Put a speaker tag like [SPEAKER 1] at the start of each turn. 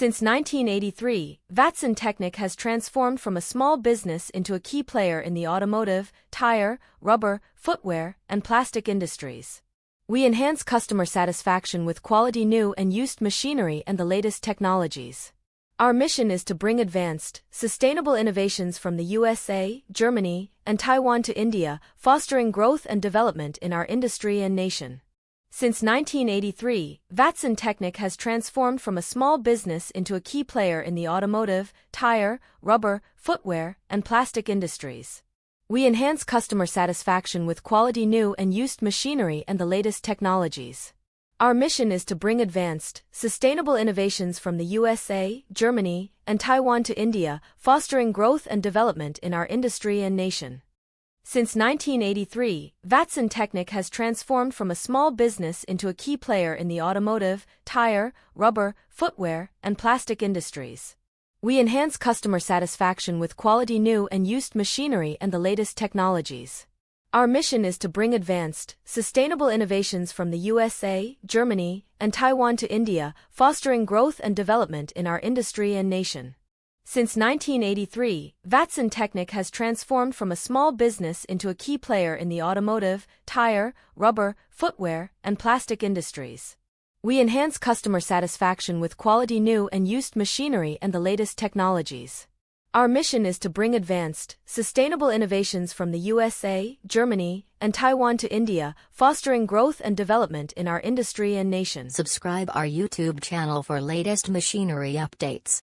[SPEAKER 1] Since 1983, Vatsn Tecnic has transformed from a small business into a key player in the automotive, tire, rubber, footwear, and plastic industries. We enhance customer satisfaction with quality new and used machinery and the latest technologies. Our mission is to bring advanced, sustainable innovations from the USA, Germany, and Taiwan to India, fostering growth and development in our industry and nation. Since 1983, Vatsn Tecnic has transformed from a small business into a key player in the automotive, tire, rubber, footwear, and plastic industries. We enhance customer satisfaction with quality new and used machinery and the latest technologies. Our mission is to bring advanced, sustainable innovations from the USA, Germany, and Taiwan to India, fostering growth and development in our industry and nation. Since 1983, Vatsn Tecnic has transformed from a small business into a key player in the automotive, tire, rubber, footwear, and plastic industries. We enhance customer satisfaction with quality new and used machinery and the latest technologies. Our mission is to bring advanced, sustainable innovations from the USA, Germany, and Taiwan to India, fostering growth and development in our industry and nation. Since 1983, Vatsn Tecnic has transformed from a small business into a key player in the automotive, tire, rubber, footwear, and plastic industries. We enhance customer satisfaction with quality new and used machinery and the latest technologies. Our mission is to bring advanced, sustainable innovations from the USA, Germany, and Taiwan to India, fostering growth and development in our industry and nation.
[SPEAKER 2] Subscribe our YouTube channel for latest machinery updates.